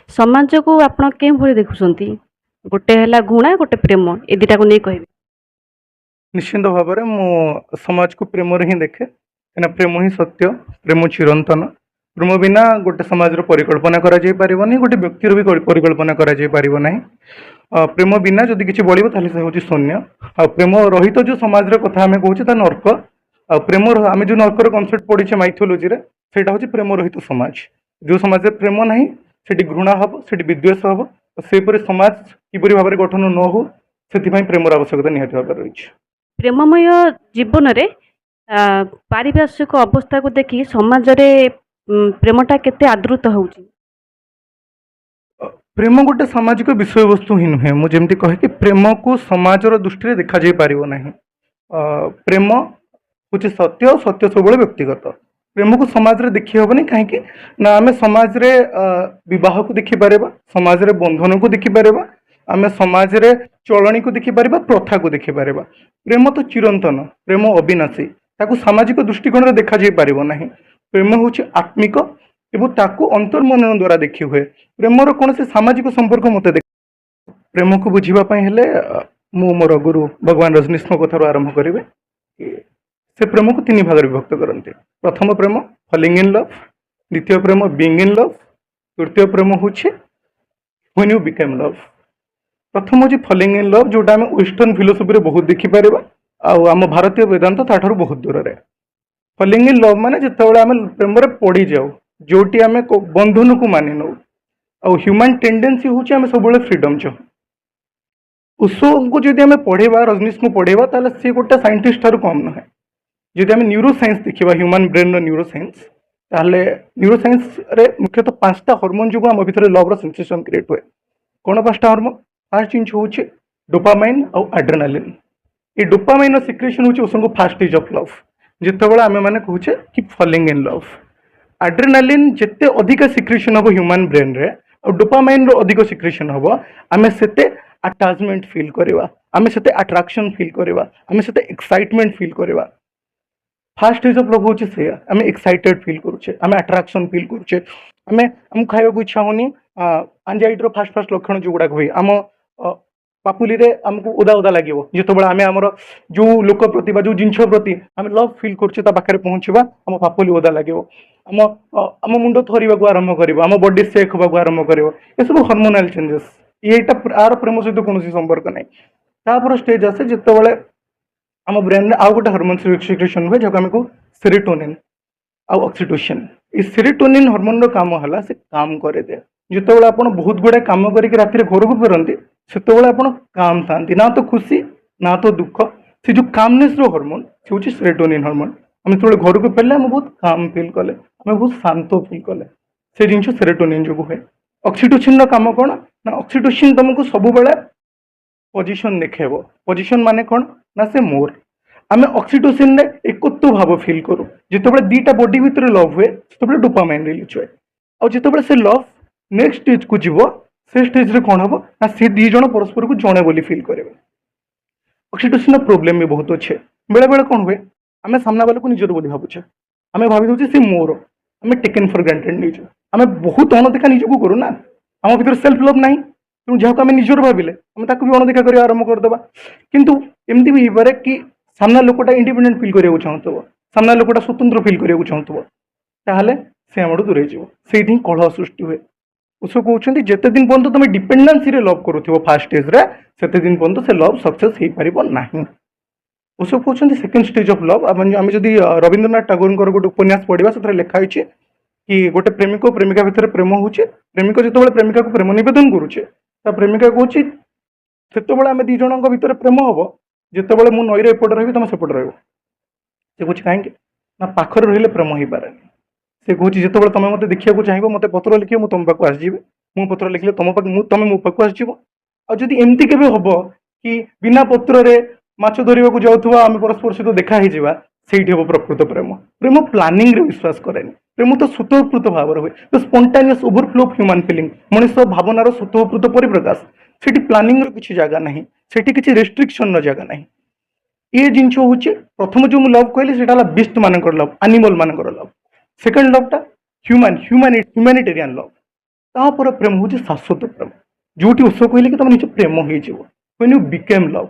समाज को आपण के भली देखुछंती गोटे हला घृणा गोटे प्रेम ए दिटा को नहीं कहबे। निश्चिंत भाव में समाज को प्रेम ही देखे कहीं प्रेम ही सत्य प्रेम चिरंतन प्रेम बिना गोटे समाज परिकल्पना करा जाई परिबनी गोटे व्यक्तिर भी परिकल्पना करा जाई परिबो नहीं। प्रेम बिना जदि किछि बळिबो ताले से होची शून्य। प्रेम रहित जो समाज रे कथा हमें कहूचे ता नर्क। प्रेम आम जो नर्कर कनसेप्ट पढ़ी माइथोलोजी रे सेटा होची प्रेम रहित समाज। जो समाज रे प्रेम नहीं सेठी घृणा हबो सेठी विद्वेष हबो सेपरि समाज किपरि भाबरे गठन न हो सेथिपई प्रेमर आवश्यकता निहाती भाबरे रहिछि। प्रेममय जीवन रे पारिभाषिक अवस्था को देखी समाज रे प्रेमटा केते आदृत होउची। प्रेम गोटे सामाजिक विषय वस्तु ही नुहे मुझे कहे कि प्रेम को समाजर दृष्टि देखा जाई पारिबो नहीं। प्रेम हूँ सत्य सत्य सब व्यक्तिगत प्रेम को समाज रे देखी हेबनी कहीं ना आम समाज रे विवाह को देखी पारिबा समाज रे बंधन को देखी पारिबा आम समाज रे चलनी को देखी पारिबा प्रथा को देखी पारिबा। प्रेम तो चिरंतन प्रेम अविनाशी ताकू सामाजिक दृष्टिकोण रे देखा जाई पारिबो नहीं। प्रेम हूँ आत्मिक एवं ताकू अंतर्मनन द्वारा देखी हुए। प्रेमर कौन से सामाजिक संपर्क मत देख प्रेम को बुझापी हेले मु मोर गुरु भगवान रजनीश कथार आरंभ करेंगे। से प्रेम को तीन भाग विभक्त करते। प्रथम प्रेम फॉलिंग इन लव, द्वितीय प्रेम बीइंग इन लव, तृतीय प्रेम हूँ व्हेन यू बिकेम लव। प्रथम हूँ फॉलिंग इन लव जोटा आम वेस्टर्न फिलोसफी बहुत देखिपर आम भारतीय वेदांत ताठार बहुत दूर है। फॉलिंग इन लव माने जितेबाला आम प्रेम पड़ जाऊ जोटी आम बंधन को मानि नौ ह्यूमन टेंडेंसी हूँ आम सब फ्रीडम चाहू। उसको को जब आम पढ़ेबा रजनीश को पढ़ेबा ताले सी गोटे साइंटिस्ट ठार कम नुहे। जदि आम न्यूरो साइंस देखा ह्यूमन ब्रेन न्यूरो साइंस ताले न्यूरो साइंस रे मुख्यतः 5टा हार्मोन जो आम भीतर लव सेंसेशन क्रिएट हुए। कौन 5टा हार्मोन? फास्ट जिन हूँ डोपामाइन और एड्रेनालिन। ये डोपामाइन सिक्रेशन हूँ उसको फास्ट स्टेज ऑफ लव जितेबाला आम मैंने कहूचे कि फॉलिंग इन लव। एड्रेनालिन जिते अधिक सिक्रेशन हम ह्यूमन ब्रेन रे और डोपामाइन रो अधिक सिक्रेशन हम आम से अटैचमेंट फील करवा आम से अट्रैक्शन फील करवा आम से एक्साइटमेंट फील करवा। फास्ट स्टेज ऑफ लव हूँ से आम एक्साइटेड फील करुचे आम अट्रैक्शन फील करुचे आम आम खाइबा इच्छा होनी। एंजाइटी फास्ट फास्ट लक्षण जो गुड़ाक हुए आम पापुली रे आमको ओदा ओदा लगे जिते आम आमर जो लोक प्रति जो जिनस प्रति आम लव फील कर पाखे पहुँचवा आम पापुली ओदा लगे आम आम मुंड थरवा आरंभ कर आम बॉडी सेक होगा आरंभ कर सब हार्मोनाल चेंजेस यहाँ आर प्रेम सहित कौन संपर्क नहीं। तापर स्टेज आसे जिते आम ब्रेन आउ गोटे हार्मोन सिक्रेशन हुए जहाँ आम को सेरोटोनिन आउ ऑक्सीटोसिन। ये सेरोटोनिन हार्मोन रो काम है से काम करे दे जिते आप बहुत गुड़ाए कम करके राति घर को फेरती से काम था ना तो खुशी ना तो दुख से जो कामनेस रो हार्मोन से हूँ सेरोटोनिन हार्मोन। आम जो घर को फेरले आम बहुत काम फिल कले आम बहुत शांत फिल कले से जिन सेरोटोनिन जो हुए। ऑक्सीटोसिन काम कौन ना ऑक्सीटोसिन तुमको सब बेले पोजिशन देखेब। पोजिशन माने कौन ना से मोर आम ऑक्सीटोसिन रे एकत्व भाव फिल करूँ जिते दीटा बॉडी भितर लव हुए से डोपामाइन रिलीज हुए और जिते से लव नेक्स्ट स्टेज को जीव से स्टेज रे कौन हम ना से दी जन परस्पर को जड़े बोली फिल करेंगे। ऑक्सीटोसिन प्रोब्लेम भी बहुत अच्छे बेले बेले कौन हुए आम सामना वाले को निजर बोली भावुचे आम भावी दे सी मोर आम टेकन फॉर ग्रांटेड नहीं आम बहुत अणदेखा निजक करूँ ना आम भर सेल्फ लव ना तेणु जहाँ आम निजर भाविले आम ताक भी अणदेखा कर आरंभ करदे किंतु एमती भी हो कि सामना लोकटा इंडिपेंडेंट फिल करा चाहूब सामना लोकटा स्वतंत्र फिल करा चाहूब ताहले से आम दूर से कलह सृष्टि हुए। उसको कहते जिते दिन पर्यटन तुम डिपेंडेंसी रे लव करूँ फास्ट स्टेज रे सेते दिन पर्यटन से लव सक्सेस हो पार ना। उसको कहते सेकेंड स्टेज ऑफ लव। आम जब रवींद्रनाथ टैगोर गोटे उपन्यास पढ़ा से लिखाई कि गोटे प्रेमिक और प्रेमिका भितर प्रेम हो प्रेमिक जो प्रेमिका को प्रेम नवेदन करुचे प्रेमिका कहूँ से आम दी जन भितर प्रेम हम जिते मु नईर एपटे रही तुम सेपटे रही से कहे कहीं ना पाखर रही प्रेम हो पारे से कहे जिते तुम मत देखा चाहिए मत पत्र लिखे मुझे तुम पाक आसजी मु पत्र लिखले तुम तुम मो पाक आसज आदि एमती के हम कि बिना पत्र रे माछ धरवा को जाऊँ आम परस्पर सहित देखा से हम प्रकृत प्रेम। प्रेम प्लानिंग रे विश्वास करेनि प्रेम तो स्वतःस्फूर्त भाव हुए तो spontaneous overflow of human feeling मनीष भावनार स्वतःस्फूर्त परिप्रकाश से प्लानिंग रो किसी जगह ना से किसी रेस्ट्रिक्शन जगह ना। ये जिन हूँ प्रथम जो लव कहली से बीस्ट मान लव एनिमल मान लव। सेकेंड लवटा ह्यूमैनिटेरियन लव तापर प्रेम हूँ शाश्वत प्रेम जोटी उस कहले कि तुम निज प्रेम हो when you became love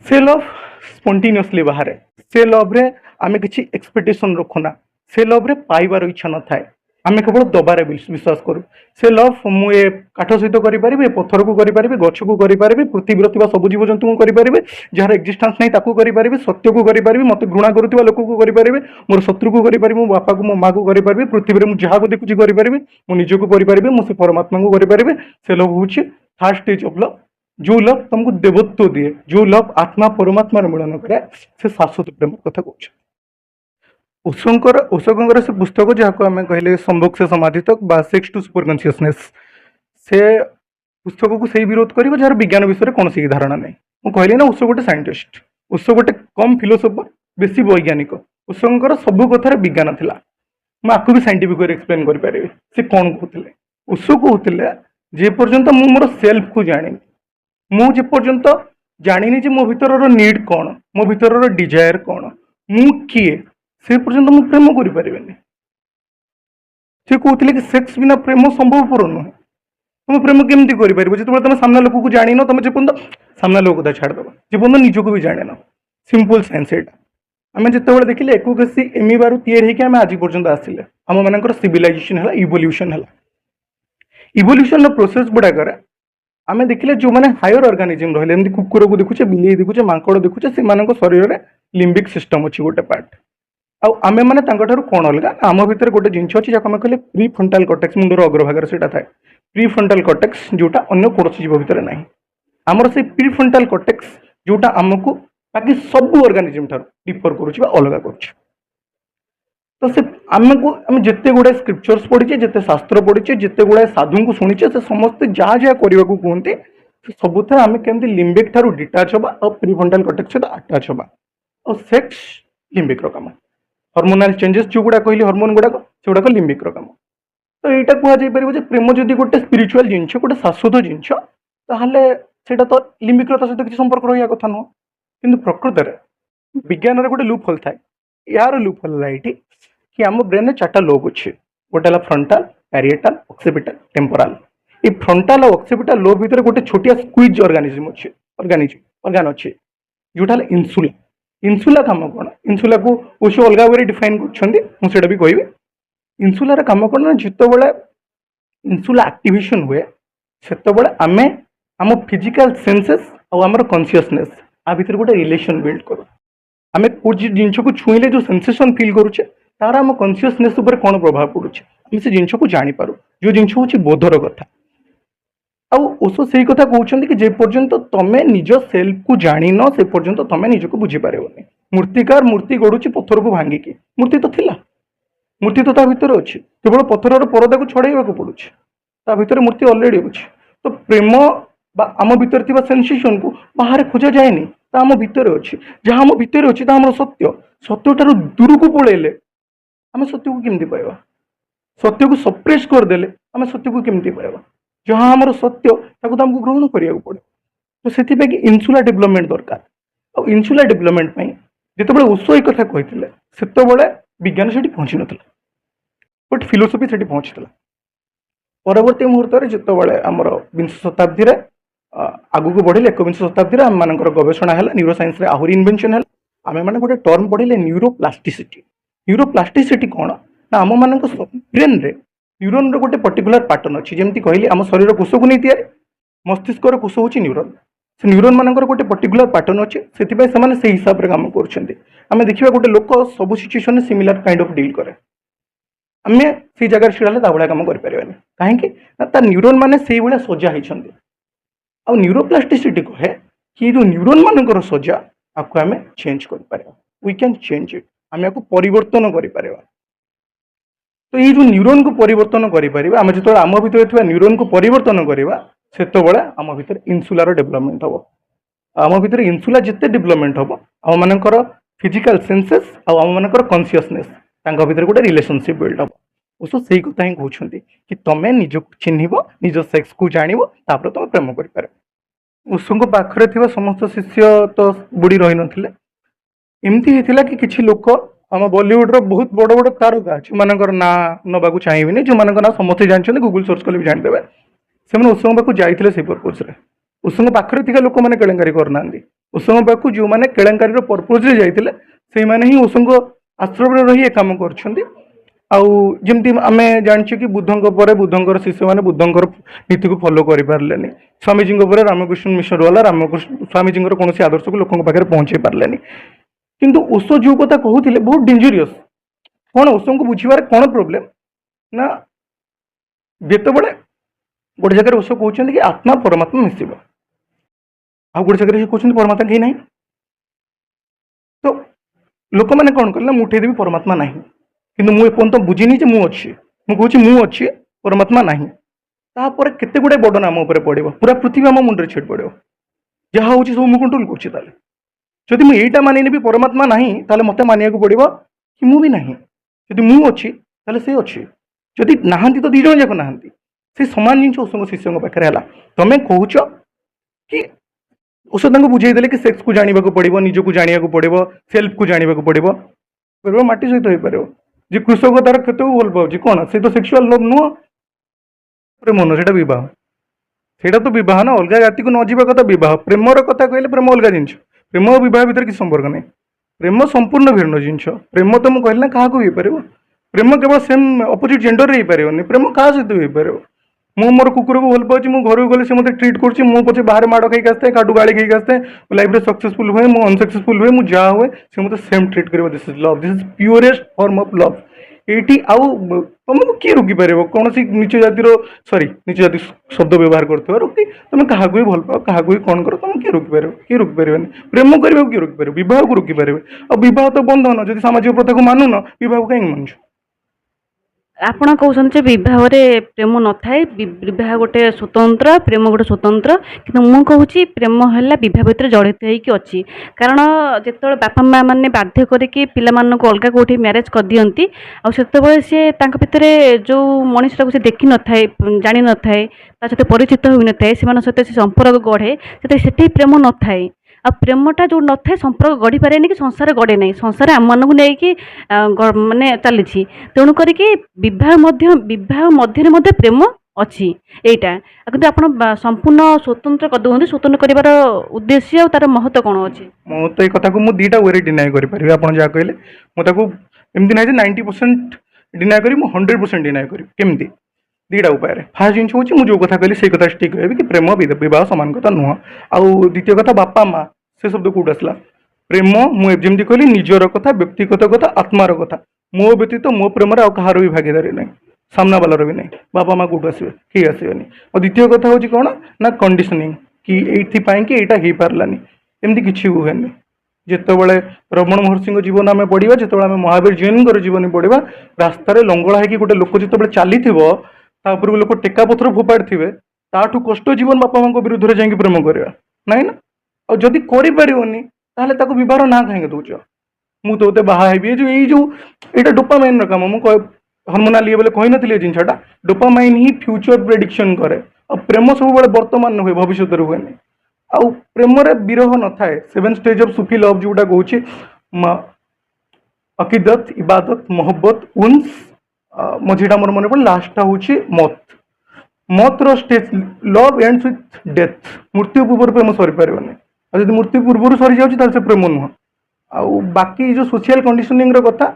से लव स्पॉन्टेनियसली बाहर से लव रे आमे किसी एक्सपेक्टेशन रखुना से लव रे पाइबार इच्छा न थाए आमे केवल दबारे विश्वास करूँ से लव मुझे काठ सहित करें पत्थर को करें गछ को करें पृथ्वी सब जीवजंतु को करें जार एक्जिस्टेंस नहीं ताकू करें सत्य को करें मत घृणा करुवा लोक को करें मोर शत्रु को करें मो बापा को मो माँ को करें पृथ्वी में जहाँ को देखुची करें मो निज को करें मो से परमात्मा को करें से लव हूँ थर्ड स्टेज ऑफ लव जो लव तुमको देवत्व दिए जो लव आत्मा परमात्मा मिलन करे से शाश्वत प्रेम कथा कह ओशोकर से पुस्तक जहाँ आम कहले संभोग से समाधि तक बा सेक्स टू सुपर कन्सियसनेस से पुस्तक को सही विरोध कर जार विज्ञान विषय कौन सी धारणा नहीं मुझे कहली ना ओशो गोटे साइंटिस्ट ओशो गोटे कम फिलोसोफर बेसी वैज्ञानिक ओशोकर सब कथार विज्ञान थिला मुझे भी साइंटिफिक एक्सप्लेन करें से कौन कहते ओशो कहते जे पर्यंत मु मोर सेल्फ को जानी मुझे पर्यंत जानी जे मो भीतर नीड कौन मो भीतर डिजायर कौन मु किए से पर्यंत मु प्रेम करें से कहते कि सेक्स बिना प्रेम संभवपर नुहे तुम प्रेम केमती करें जो तुम सामना लोक को जान तुम जो सामना लोक कथा छाड़देव जो निजक भी जान सिंपल साइंस यहाँ आम जो देखिले एकोगेसी एमिबार या आज पर्यंत आसिले आम मान सिविलाइजेशन है इवोल्यूशन है इवोल्यूशन प्रोसेस गुड़ाक आम देखिले जो मैंने हायर ऑर्गेनिज्म रही कुकुर को देखुचे बिल्ली देखुचे मांकड़ देखुचे से शरीर में लिम्बिक सिस्टम अच्छी गोटे पार्ट आमे मैंने कौन अलग आम भितर गोटे जिनस अच्छी जहाँ कहले प्री फ्रंटाल कॉर्टेक्स मुंडर अग्रभाग से थाए प्री फ्रंटाल कॉर्टेक्स जोटा अन्य कौन जीव भितर ना आमर से प्री फ्रंटाल कॉर्टेक्स जोटा आमको बाकी सब ऑर्गेनिज्म ठार डिफर करुच्ची अलग कर तो से आमको आम जिते गुड़ाए स्क्रिप्चर्स पढ़ीचे जिते शास्त्र पढ़ीचे जिते गुड़ाए साधु को शुणीचे से समस्ते जहाँ जहाँ करने को कहते सबुथ आम केमती लिम्बिक ठार डिटाच हवा और प्री फ्रंटाल कॉर्टेक्स सहित आटाच हवा और सेक्स लिम्बिक कम हार्मोनाल चेंजेस जो गुड़ा कहली हार्मोन गुड़ाक से गुड़ाक लिम्बिक कम तो यहाँ कहुपर प्रेम जदि गोटे स्पिरिचुआल जिनस गोटे शाश्वत जिनस से तो लिम्बिक सहित किसी संपर्क रहा कथा नुह कि प्रकृत में विज्ञान गोटे लूप होल थाए यार लूप होल है कि आम ब्रेन में 4टा लोब अच्छे गोटे है फ्रंटाल पैरिएटाल ऑक्सीपिटल टेम्पोराल ये फ्रंटाल और ऑक्सीपिटल लोब भितर गोटे छोटिया स्क्वीज ऑर्गेनिज्म अच्छे ऑर्गान अच्छे जोटा इन्सुला इन्सुला कम कौन इन्सुला को ओशो अलग वे डिफाइन कर भी कहि इन्सुलार कम कौन ना जिते बड़े इन्सुला एक्टिवेशन हुए से आम आम फिजिकल सेंसेस और आम कॉन्शियसनेस आ भितर गोटे रिलेशन बिल्ड करूँ आम कोई जिनस को छुईले जो सेंसेशन फील करुचे तार आम कॉन्शियसनेस उपर कौन प्रभाव पड़ुचे आम से जिनस को जानीपारू जो जिनस हूँ बोधर कथा आशो से कथा कहते कि जे पर्यंत तमें निज सेल्फ को जानी न से पर्यंत तमें निजक बुझीपार मूर्तिकार मूर्ति गढ़ुची पत्थर को भांगिकी मूर्ति तो थिला मूर्ति तो ता भितर अच्छी केवल पत्थर परदा को छड़ाइबा पड़ुଛି ता भितर मूर्ति ऑलरेडी अच्छी तो प्रेम आम भितर थिबा सेंसेशन को बाहर खोजा जाएनी ता आम भितर अच्छी जहाँ आम भितर अच्छी ता सत्य सत्य ठार दूर को पलैले आम सत्य को केमती पाइबा सत्य को सप्रेस करदेले आम सत्य को केमती पाइबा जहाँ आम सत्य ताको आमको ग्रहण करिया पड़े तो से इन्सुला डेवलपमेंट दरकार और इन्सुला डेवलपमेंट जिते ओशो एक कथा कहते से विज्ञान से पहुँची नाला बट फिलोसफी से पहुँचला परवर्ती मुहूर्त जिते आमर विंश शताब्दी आगू को बढ़े 21 शताब्दी आम मान गवेषणा है न्यूरो साइंस आहरी इन्वेंशन है आम मैंने गोटे टर्म पढ़े न्यूरोप्लास्टिसिटी कौन ना आम मान ब्रेन रे न्यूरोन रो गोटे पर्टिकुलर पैटर्न अच्छी जमी कहली आम शरीर कोष को नहीं तैयारी मस्तिष्क कोष हूँ न्यूरोन से न्यूरोन मान गोटे पर्टिकुलर पैटर्न अच्छे से हिसाब से काम करें देखा गोटे लोक सब situation similar kind of deal करे आम से जगह छिड़ा ता भाया कम करें कहीं न्यूरोन मैंने से भाया सजा होती आ न्यूरोप्लास्टिसिटी कहे कि जो न्यूरोन मान सजा आपको आम चेंज कर वी कैन चेंज इट आम या परिवर्तन कर तो ये जो न्यूरोन को परिवर्तन करें आम जो आम भर न्यूरोन को परिवर्तन करवा से आम भर इन्सुलार डेवलपमेंट हम आम भर इन्सुला जिते डेवलपमेंट हम आम मानकर फिजिकल सेंसेस आम मानकर कॉन्शियसनेस भर गोटे रिलेशनशिप बिल्ड हम ओसो से कथा ही कहते कि तुम्हें निज चिन्ह निज सेक्स को जान तुम प्रेम कर ओशो पाखे समस्त शिष्य तो बुड़ी रही नथिले एमती होता कि किसी लोक आम बॉलीवुड रो बहुत बड़ बड़ तारका जो मानकर ना नबाकू चाहिए जो मान ना समस्ते जानते गूगल सर्च कले भी जानीदेवे से उत्सव पाक जाते से पर्पज उत्सव पाखे थी लोक मैंने केलेंकारी करना उत्सव पाक जो मैंने केलेंकारी पर्पज जाते से मैंने ही उत्सव आश्रम रही ए कम करमती आम जानी कि बुद्धंकर शिष्य मैंने बुद्धंकर नीति को फॉलो कर पारे स्वामीजी रामकृष्ण मिशन वाला रामकृष्ण स्वामीजी कौन आदर्श को लोक पाखे पहुंचे पारे किंतु ओशो जो कथा कहते बहुत डेंजरियस कौन ओशो को बुझे कौन प्रोब्लेम ना जिते गोटे जगह ओशो कहते कि आत्मा परमात्मा मिसिब आ गोटे जगह से कहते परमात्मा कहीं ना तो लोक मैंने कौन कले ना उठेदेवी परमात्मा ना कि मुझे बुझीनी मुझे मुझे मुझे परमात्मा ना तापर केते गुड़े बड़ नाम पड़ो पूरा पृथ्वी आम मुंडे छेड़ पड़ो जहाँ हूँ सब मुझे कंट्रोल कर जदि मुझे यहीटा मानिनी परमात्मा ना मत मानिया पड़ो कि मुझे ना जदि मुझे से अच्छी जदि नहांती तो दीज जाक ना से सामान जिन ओसो शिष्यों पाखे है तुम्हें कौच कि ओसो बुझेदेले कि सेक्स को जानवा पड़ो निज को जानवा पड़ो सेल्फ को जानवा पड़ो माटी सहित हो पार जी कृषक तार क्षत को भल पाँच कौन से तो सेक्सुआल लव नुह प्रेम नुह से तो बह ना अलग जाति को न जावा कथा बह प्रेमर कथा कहले प्रेम अलग जिन प्रेम और बह भर किसी संपर्क नहीं प्रेम संपूर्ण भिन्न जिन प्रेम तो मुझे कहना क्या पार प्रेम केवल सेम अपोजिट जेंडर हो पारे प्रेम क्या सहित हो पार मु मोर कुकुर को भल पाँच मु घर गले से मत ट्रिट कर पचे बाहर माड़ खाई आसते काटू गाड़ी खाई आसते लाइफ में सक्सेसफुल हुए मुझे अनसक्सेसफुल हुए मुझे जहाँ हुए से मत सेम ट्रिट कर this is love this is purest form of love ये आउ तुमको किए रोकी पार कौन नीच जातिर सॉरी नीच जाति शब्द व्यवहार करते रोकी तुम क्या भी भल पाओ क्या भी कौन कर तुम किए रोकी पार किए रोकी पारे प्रेम करने को किए रोकी पारे बह को रोकी पारे और तो बंधन जब सामाजिक प्रथा को मानुन बह कहीं मानुछ ଆପଣ କହୁଛନ୍ତି ଯେ ବିବାହରେ ପ୍ରେମ ନଥାଏ ବିବାହ ଗୋଟେ ସ୍ୱତନ୍ତ୍ର ପ୍ରେମ ଗୋଟେ ସ୍ୱତନ୍ତ୍ର କିନ୍ତୁ ମୁଁ କହୁଛି ପ୍ରେମ ହେଲା ବିବାହ ଭିତରେ ଜଡ଼ିତ ହେଇକି ଅଛି କାରଣ ଯେତେବେଳେ ବାପା ମା ମାନେ ବାଧ୍ୟ କରିକି ପିଲାମାନଙ୍କୁ ଅଲଗା କେଉଁଠି ମ୍ୟାରେଜ୍ କରିଦିଅନ୍ତି ଆଉ ସେତେବେଳେ ସେ ତାଙ୍କ ଭିତରେ ଯେଉଁ ମଣିଷଟାକୁ ସେ ଦେଖିନଥାଏ ଜାଣିନଥାଏ ତା ସହିତ ପରିଚିତ ହୋଇନଥାଏ ସେମାନଙ୍କ ସହିତ ସେ ସମ୍ପର୍କ ଗଢ଼େ ସେଠି ପ୍ରେମ ନଥାଏ ଆଉ ପ୍ରେମଟା ଯେଉଁ ନଥାଏ ସମ୍ପର୍କ ଗଢ଼ି ପାରେନି କି ସଂସାର ଗଢ଼େ ନାହିଁ ସଂସାର ଆମମାନଙ୍କୁ ନେଇକି ମାନେ ଚାଲିଛି ତେଣୁ କରିକି ବିବାହ ମଧ୍ୟରେ ମଧ୍ୟ ପ୍ରେମ ଅଛି ଏଇଟା କିନ୍ତୁ ଆପଣ ସମ୍ପୂର୍ଣ୍ଣ ସ୍ୱତନ୍ତ୍ର କରିଦେଉଛନ୍ତି ସ୍ୱତନ୍ତ୍ର କରିବାର ଉଦ୍ଦେଶ୍ୟ ଆଉ ତାର ମହତ୍ତ୍ୱ କ'ଣ ଅଛି ମୁଁ ତ ଏଇ କଥାକୁ ମୁଁ ଦୁଇଟା ୱେରେ ଡିନାଏ କରିପାରିବି ଆପଣ ଯାହା କହିଲେ ମୁଁ ତାକୁ ଏମିତି ନାହିଁ ଯେ 90% ଡିନାଏ କରିବି ମୁଁ 100% ଡିନାଏ କରିବି କେମିତି ଦୁଇଟା ଉପାୟରେ ଫାର୍ଷ୍ଟ ଜିନିଷ ହେଉଛି ମୁଁ ଯେଉଁ କଥା କହିଲି ସେଇ କଥା ଠିକ୍ କହିବି କି ପ୍ରେମ ବିବାହ ସମାନ କଥା ନୁହଁ ଆଉ ଦ୍ୱିତୀୟ କଥା ବାପା ମା से शब्द कौट आसला प्रेम मुझे कहली निजर कथा व्यक्तिगत कथा आत्मार कथा मो व्यतीत मो प्रेम कहार भी भागीदारी ना सामना वालार भी ना बापा माँ कौट आसवे किए आसबेनि और द्वितीय कथा हूँ कौन ना कंडीशनिंग कि ये यहाँ हो पारानी एमती किसी हुए जितेबाला रमण महर्षि जीवन आम पढ़ा जो आम महावीर जैन जीवन पढ़ा रास्तार लंगड़ा है गोटे लोक जो चली तापर लोक टेका पथर फोपाड़ी थे ताठू कष्ट जीवन बापा माँ विरुद्ध में जाकि प्रेम करवा ना ना और जदि करनी बहार ना कहीं दौच मुझे बाहर जो ये डोपामाइन काम मुझे हरमोनाल ये कही नी जिनटा डोपामाइन ही फ्यूचर प्रेडिक्शन करे और प्रेम सब वर्तमान हुए भविष्य हुए आउ प्रेम विरह न थाए 7 स्टेज ऑफ सूफी लव जोटा कहूँ अकीदत इबादत मोहब्बत उन्स मझीटा मोर मन पड़े लास्टा हूँ मत मतर stage love ends with death मृत्यु पूर्व प्रेम सरी पारे जब मृत्यु पूर्व सरी जाऊँगी से प्रेम नुह आउ बाकी जो सोशल कंडीशनिंग कथा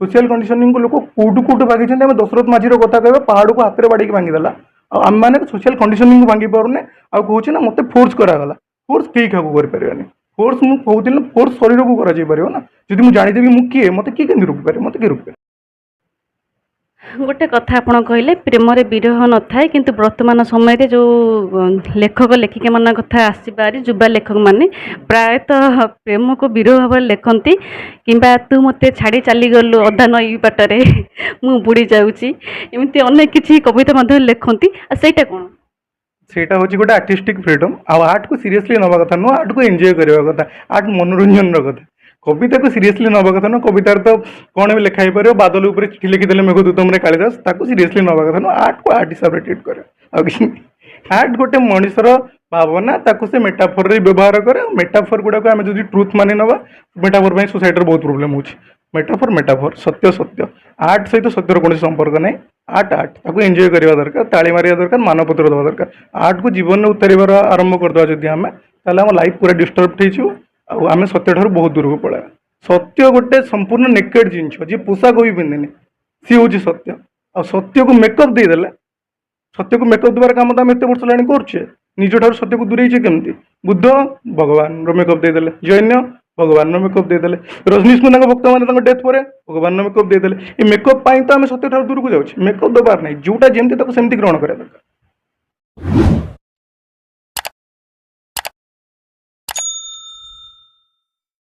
सोशल कंडीशनिंग को लोक कौटू कौटू भागी आम दशरथ माझी कथा कह पहाड़ को हाथ में बाड़ी भांगीदेला आम मैंने सोशल कंडीशनिंग को भांगी पारूने आ कहूँ ना मत फोर्स करागला फोर्स कई क्या करें फोर्स मुझे कहती फोर्स शरीर को करा ना जब मुझे जानीदेवी मुझे किए मत किए कमी रोक पारे मत किए रोक पारे गोटे कथा आपड़ कहले प्रेम विरह न थाए किंतु वर्तमान समय जो लेखक लेखिका मान कथा आसपारी युवा लेखक मैंने प्रायतः प्रेम को विरह भाव लिखती कि तू मत छाड़ी चलीगलु अधा नई बाटरे मु बुड़ी जाऊँगी एमती अनेक किसी कविता लिखती सेटा कौन सेटा हूँ गोटे आर्टिस्टिक फ्रीडम आर्ट को सीरियसली नवा कथा नुह आर्ट को एंजॉय करवा कथा आर्ट मनोरंजन कथा कविता को सीरियसली नवा कथा नुह कवितार तो कौन भी लिखाई पार बादल उपर चिठी लिखिदेले मेघदूतम कालिदास ताको सीरियसली नवा कथा नुह आर्ट को आर्ट हिसाब से ट्रीट करे आर्ट गोटे मଣିଷର भावना ताको से मेटाफोर रे व्यवहार करे मेटाफोर गुडा को आमे जदि ट्रुथ मानि नबा मेटाफोर में सोसाइटी रे बहुत प्रॉब्लम होची मेटाफोर मेटाफोर सत्य सत्य आर्ट सहित सत्यर कौन संपर्क नहीं आर्ट आर्ट ताको एंजॉय करवा दरकार ताली मारिया दरकार मानपत्र दवा दरकार आर्ट को जीवन में उतारिबार आरंभ करदवा जदि आमे ताले हम लाइफ पूरा डिस्टर्ब थैछु आ आमे सत्य ठार बहुत दूर को पळा सत्य गोटे संपूर्ण नेकेड जिनिस जी पोशाक भी पिंधिनी सी हूँ सत्य आ सत्य को मेकअप देदेला सत्य को मेकअप देवार काम तो आम एत वर्ष लाइन करे निज ठार सत्य को दूरेचे केमती बुद्ध भगवान मेकअप देदेले जैन भगवान मेकअप देदेले रजनीश मुंडा भक्त मैंने डेथ पर भगवान मेकअप देदेले ये मेकअप तो आम सत्य ठार दूर को जाऊँ मेकअप देवार नहीं जोटा जमी सेमती ग्रहण करा दरकार।